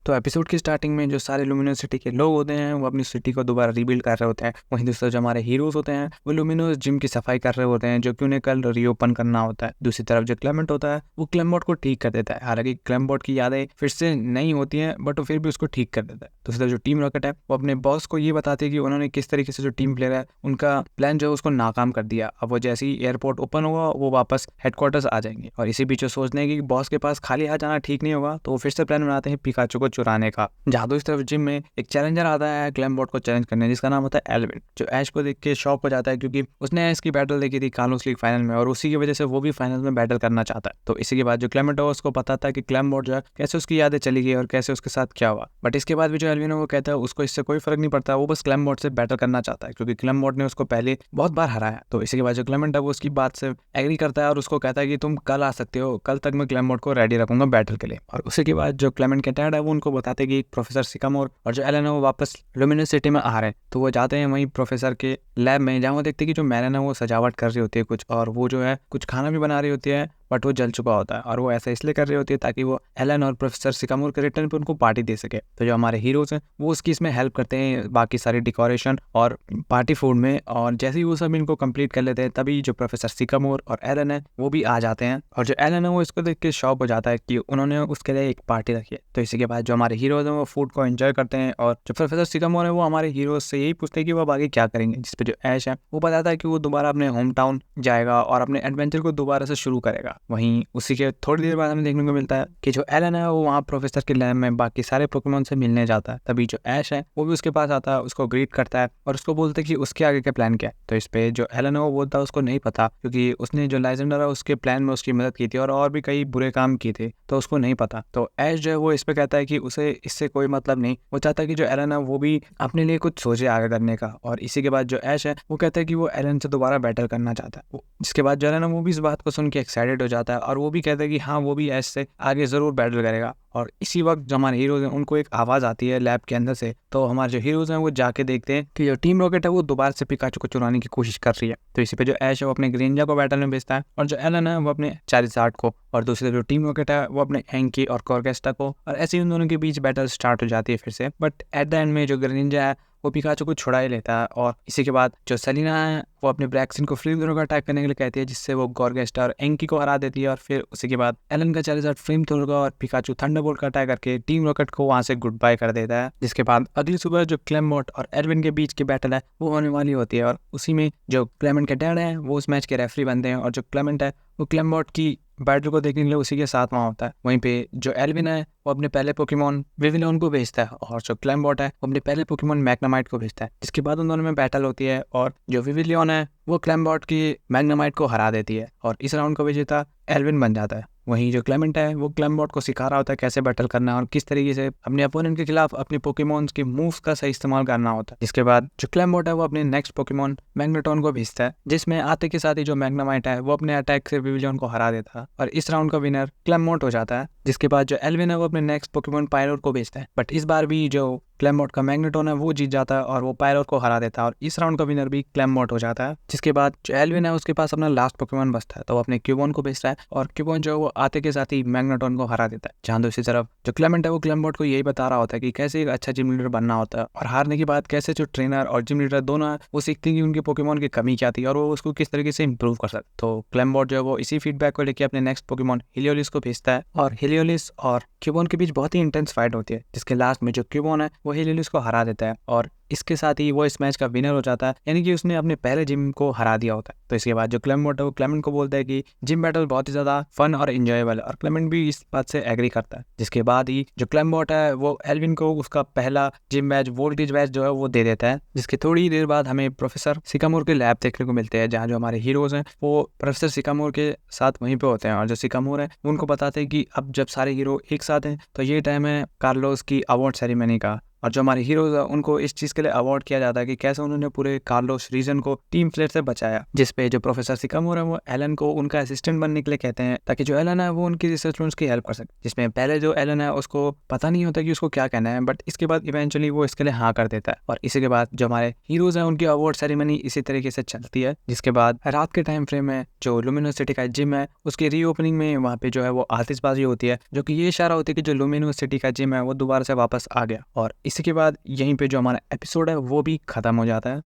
तो एपिसोड की स्टार्टिंग में जो सारे लुमिनोस सिटी के लोग होते हैं वो अपनी सिटी को दोबारा रीबिल्ड कर रहे होते हैं। वहीं दूसरे जो हमारे हीरोज होते हैं वो लुमिनोस जिम की सफाई कर रहे होते हैं जो कि उन्हें कल रीओपन करना होता है। दूसरी तरफ जो क्लेमेंट होता है वो क्लेमबॉट को ठीक कर देता है। हालांकि क्लेमबॉट की यादें फिर से नहीं होती हैं बट वो फिर भी उसको ठीक कर देता है। दूसरी तरफ जो टीम रॉकेट है वो अपने बॉस को ये बताती है कि उन्होंने किस तरीके से जो टीम प्लेयर है उनका प्लान जो है उसको नाकाम कर दिया। अब वो जैसे ही एयरपोर्ट ओपन होगा वो वापस हेडक्वार्टर्स आ जाएंगे और इसी बीच वो सोचने की बॉस के पास खाली हाथ जाना ठीक नहीं होगा तो वो फिर से प्लान बनाते हैं पिकाचू को चुराने का। जहाँ इस तरफ जिम में एक चैलेंजर आता है क्लेमबॉट को चैलेंज करने जिसका नाम होता है एल्विन, जो ऐश को देख के शॉक हो जाता है क्योंकि उसने ऐश की बैटल देखी थी कार्लोस लीग फाइनल में और उसी की वजह से वो भी फाइनल में बैटल करना चाहता है। तो इसी के बाद जो क्लेमेंट है उसको पता था कि क्लेमबॉट जो है कैसे उसकी यादें चली गई और कैसे उसके साथ क्या हुआ। बट इसके बाद भी जो एल्विन है वो कहता है उसको इससे कोई फर्क नहीं पड़ता, वो बस क्लेमबॉट से बैटल करना चाहता है क्योंकि क्लेमबॉट ने उसको पहले बहुत बार हराया। तो इसी के बाद जो क्लेमेंट है वो उसकी बात से एग्री करता है और उसको कहता है कि तुम कल आ सकते हो, कल तक मैं क्लेमबॉट को रेडी रखूंगा बैटल के लिए। और उसी के बाद जो क्लेमेंट के डैड है वो उनको बताते हैं कि प्रोफेसर सिकामोर और जो एलन है वो वापस लुमिनस सिटी में आ रहे हैं। तो वो जाते हैं वहीं प्रोफेसर के लैब में जहाँ वो देखते हैं कि जो मेलन है वो सजावट कर रही होती है कुछ और वो जो है कुछ खाना भी बना रही होती है बट वो जल चुका होता है और वो ऐसा इसलिए कर रही होती है ताकि वो एलन और प्रोफेसर सिकामोर के रिटर्न पे उनको पार्टी दे सके। तो जो हमारे हीरोज हैं वो उसकी इसमें हेल्प करते हैं बाकी सारी डेकोरेशन और पार्टी फूड में। और जैसे ही वो सब इनको कंप्लीट कर लेते हैं तभी जो प्रोफेसर सिकामोर और एलन है वो भी आ जाते हैं और जो एलन है वो इसको देख के शॉक हो जाता है कि उन्होंने उसके लिए एक पार्टी रखी है। तो इसी के बाद जो हमारे हीरोज हैं वो फूड को एंजॉय करते हैं और जो प्रोफेसर सिकामोर है वो हमारे हीरोज से यही पूछते हैं कि वो अब आगे क्या करेंगे, जिसपे जो ऐश है वो बताता है कि वो दोबारा अपने होम टाउन जाएगा और अपने एडवेंचर को दोबारा से शुरू करेगा। वहीं उसी के थोड़ी देर बाद हमें देखने को मिलता है कि जो एलन है वो वहाँ प्रोफेसर के लैब में बाकी सारे पोकेमॉन से मिलने जाता है। तभी जो ऐश है वो भी उसके पास आता है, उसको ग्रीट करता है और उसको बोलते हैं कि उसके आगे का प्लान क्या है। तो इस पे जो एलन है वो बोलता है उसको नहीं पता क्योंकि उसने जो लाइजेंडर है उसके प्लान में उसकी मदद की थी और भी कई बुरे काम किए थे तो उसको नहीं पता। तो ऐश जो है वो इस पे कहता है कि उसे इससे कोई मतलब नहीं, वो चाहता है कि जो एलन है वो भी अपने लिए कुछ सोचे आगे करने का। और इसी के बाद जो ऐश है वो कहता है कि वो एलन से दोबारा बैटल करना चाहता है। जिसके बाद जो एलन है वो भी इस बात को सुन के एक्साइटेड हो जाता है और वो भी कहता है कि हाँ वो भी ऐश से आगे जरूर बैटल करेगा। और इसी वक्त जो हमारे हीरोज हैं उनको एक आवाज आती है लैब के अंदर से। तो हमारे जो हीरोज हैं वो जाके देखते हैं कि जो टीम रॉकेट है वो दोबारा से पिकाचू को चुराने की कोशिश कर रही है। तो इसी पे जो ऐश है वो अपने ग्रेंजा को बैटल में भेजता है और जो एलन है वो अपने चारिज़ार्ड को और दूसरी जो टीम रॉकेट है वो अपने एंकी और कॉर्गेस्टा को। और ऐसे ही उन दोनों के बीच बैटल स्टार्ट हो जाती है फिर से। बट एट द एंड में जो ग्रेंजा है वो पिकाचू को छुड़ा ही लेता है। और इसी के बाद जो सेलिना है वो अपने ब्रैक्सिन को फ्लेम थ्रोर का अटैक करने के लिए कहती है जिससे वो गॉर्गेस्टा और एंकी को हरा देती है। और फिर उसी के बाद एलन का चारिज़ार्ड फ्लेम थ्रोर का और पिकाचू थंडरबोल्ट का अटैक करके टीम रॉकेट को वहां से गुड बाय कर देता है। जिसके बाद अगली सुबह जो क्लेमबॉट और एल्विन के बीच की बैटल है वो होने वाली होती है और उसी में जो क्लेमेंट के डैड है वो उस मैच के रेफरी बनते हैं और जो क्लेमेंट है वो क्लेमबॉट की बैटल को देखने के लिए उसी के साथ वहाँ होता है। वहीं पे जो एल्विन है वो अपने पहले पोकेमॉन विविलियन को भेजता है और जो क्लेमबॉट है वो अपने पहले पोकेमॉन मैग्नेमाइट को भेजता है। जिसके बाद उन दोनों में बैटल होती है और जो विविलियन है वो क्लेमबॉट की मैग्नेमाइट को हरा देती है और इस राउंड का विजेता एल्विन बन जाता है। वहीं जो क्लेमेंट है वो क्लेमबॉट को सिखा रहा होता है कैसे बैटल करना है और किस तरीके से अपने अपोनेंट के खिलाफ अपने पोकेमॉन्स के मूव्स का सही इस्तेमाल करना होता है। जिसके बाद जो क्लेमबॉट है वो अपने नेक्स्ट पोकेमॉन मैग्नेटॉन को भेजता है जिसमें आते के साथ ही जो मैग्नेमाइट है वो अपने अटैक से विविलियन को हरा देता है और इस राउंड का विनर क्लेमबॉट हो जाता है। जिसके बाद जो एल्विन है वो अपने नेक्स्ट पोकेमॉन पायरोट को भेजता है बट इस बार भी जो क्लेमबॉट का मैग्नेटॉन है वो जीत जाता है और वो पायरोट को हरा देता है और इस राउंड का विनर भी क्लेमबॉट हो जाता है। जिसके बाद जो एल्विन है उसके पास अपना लास्ट पोकेमॉन बचता है तो वो अपने क्यूबॉन को भेजता है और क्यूबॉन जो है वो आते के साथ ही मैग्नेटॉन को हरा देता है। जहाँ दूसरी तरफ जो क्लेमेंट है वो क्लेमबॉट को यही बता रहा होता है कि कैसे एक अच्छा जिम लीडर बनना होता है और हारने के बाद कैसे जो ट्रेनर और जिम लीडर दोनों है वो सीखते हैं कि उनके पोकेमॉन की कमी क्या थी और वो उसको किस तरीके से इंप्रूव कर सकते। तो क्लेमबॉट जो है वो इसी फीडबैक को लेकर अपने नेक्स्ट पोकेमॉन हिलियोलिस को भेजता है और हिलियोलिस और क्यूबॉन के बीच बहुत ही इंटेंस फाइट होती है जिसके लास्ट में जो क्यूबॉन है वो हिलियोलिस को हरा देता है और इसके साथ ही वो इस मैच का विनर हो जाता है, यानी कि उसने अपने पहले जिम को हरा दिया होता है। तो इसके बाद जो क्लेमबॉट है वो क्लेमेंट को बोलता है कि जिम बैटल बहुत ही ज्यादा फन और एंजॉयबल है और क्लेमेंट भी इस बात से एग्री करता है। जिसके बाद ही जो क्लेमबॉट है वो एल्विन को उसका पहला जिम मैच वोल्टेज मैच जो है वो दे देता है। जिसके थोड़ी देर बाद हमें प्रोफेसर सिकामोर के लैब देखने को मिलते हैं जहाँ जो हमारे हीरोज हैं वो प्रोफेसर सिकामोर के साथ वहीं पे होते हैं और जो सिकामोर है उनको बताते हैं कि अब जब सारे हीरो एक साथ हैं तो ये टाइम है कार्लोस की अवार्ड सेरेमनी का। और जो हमारे हीरोज है उनको इस चीज के लिए अवार्ड किया जाता है कि कैसे उन्होंने पूरे कार्लोस रीजन को टीम फ्लेयर से बचाया, जिसपे जो प्रोफेसर सिकामोर है वो एलन को उनका असिस्टेंट बनने के लिए कहते हैं ताकि जो एलन है वो उनकी रिसर्च में उसकी हेल्प कर सके। जिसमें पहले जो एलन है उसको पता नहीं होता कि उसको क्या कहना है, बट इसके बाद इवेंचुअली वो इसके लिए हाँ कर देता है। और इसी के बाद जो हमारे हीरोज हैं उनकी अवार्ड सेरेमनी इसी तरीके से चलती है, जिसके बाद रात के टाइम फ्रेम में जो लुमिनस सिटी का जिम है उसकी रीओपनिंग में वहाँ पे जो है वो आतिशबाजी होती है, जो कि ये इशारा होती है कि जो लुमिनस सिटी का जिम है वो दोबारा से वापस आ गया। और इसी के बाद यहीं पे जो हमारा एपिसोड है वो भी खत्म हो जाता है।